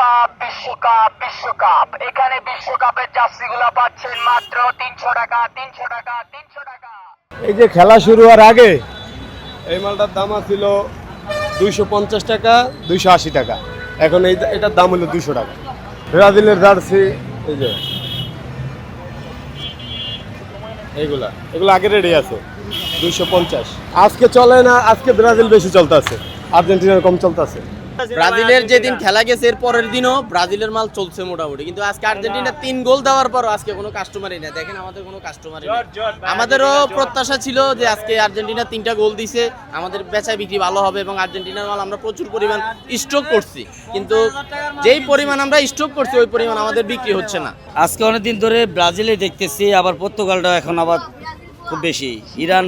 বিশ্বকাপ বিশ্বকাপ বিশ্বকাপ এখানে বিশ্বকাপের জার্সিগুলো পাচ্ছেন মাত্র 300 টাকা 300 টাকা 300 টাকা। এই যে খেলা শুরু হওয়ার আগে এই মালটার দাম ছিল 250 টাকা 280 টাকা, এখন এটার দাম হলো 200 টাকা। ব্রাজিলের জার্সি এই যে এগুলো আগে রেডি আছে 250। আজকে চলে না, আজকে ব্রাজিল বেশি চলতেছে, আর্জেন্টিনার কম চলতেছে। ব্রাজিলের যেদিন খেলা গেছে এর পরের দিনও ব্রাজিলের মাল চলছে মোটামুটি, কিন্তু আজকে আর্জেন্টিনা 3 গোল দেওয়ার পর আজকে কোনো কাস্টমারই না। দেখেন আমাদের কোনো কাস্টমারই নেই। আমাদেরও প্রত্যাশা ছিল যে আজকে আর্জেন্টিনা 3টা গোল দিছে, আমাদের বেচা বিক্রি ভালো হবে এবং আর্জেন্টিনার মাল আমরা প্রচুর পরিমাণ স্টক করছি, কিন্তু যেই পরিমাণ আমরা স্টক করছি ওই পরিমাণ আমাদের বিক্রি হচ্ছে না। আজকে অনেকদিন ধরে ব্রাজিলে দেখতেছি, আবার পর্তুগালটাও এখন আবার খুব বেশি। ইরান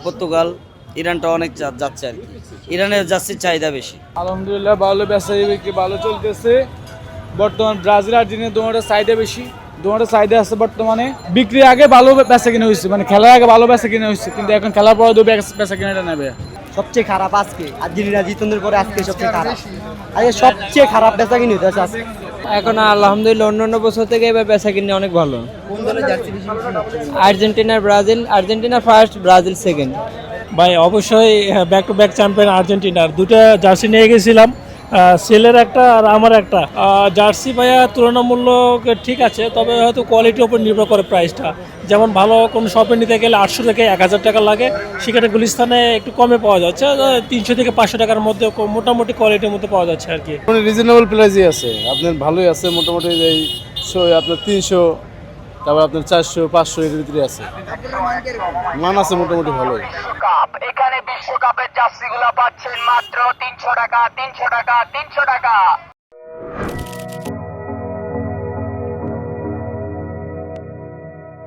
পর্তুগাল ইরানটা অনেক যাচ্ছে আর কি, ইরানের জার্সির চাহিদা বেশি। আলহামদুলিল্লাহ ভালো বেচা বিক্রি ভালো চলতেছে। বর্তমান ব্রাজিল আর্জেন্টিনা দুটোর চাহিদা বেশি, দুটোর চাহিদা আছে বর্তমানে। বিক্রি আগে ভালো বেচা কিনা হয়েছে, মানে খেলার আগে ভালো বেচা কিনা হয়েছে, কিন্তু এখন খেলার পরে বেচা কিনাটা নেবে। সবচেয়ে খারাপ আজকে আর্জেন্টিনা জিতনের পরে আজকে সবচেয়ে খারাপ, আজকে সবচেয়ে খারাপ বেচা কিনে হইতেছে আজকে। এখন আলহামদুলিল্লাহ অন্যান্য বছর থেকে এবার বেচা কিনে অনেক ভালো। Argentina first, Brazil second. ভাই অবশ্যই ব্যাক টু ব্যাক চ্যাম্পিয়ন আর্জেন্টিনার। দুটা জার্সি নিয়ে গেছিলাম, সেলের একটা আর আমার একটা। জার্সি ভাইয়া তুলনামূল্য ঠিক আছে, তবে হয়তো কোয়ালিটির উপর নির্ভর করে প্রাইসটা। যেমন ভালো কোনো শপে নিতে গেলে 800 থেকে 1000 টাকা লাগে, সেখানে গুলিস্তানে একটু কমে পাওয়া যাচ্ছে, 300 থেকে 500 টাকার মধ্যে মোটামুটি কোয়ালিটির মধ্যে পাওয়া যাচ্ছে আর কি। রিজনেবল প্রাইসই আছে, আপনার ভালোই আছে মোটামুটি। এই আপনার 300, তারপর আপনার 400 500 এর ভিতরে আছে, মান আছে মোটামুটি ভালোই। বিশ্বকাপ এখানে বিশ্বকাপের জার্সিগুলো পাচ্ছেন মাত্র 300 টাকা 300 টাকা 300 টাকা।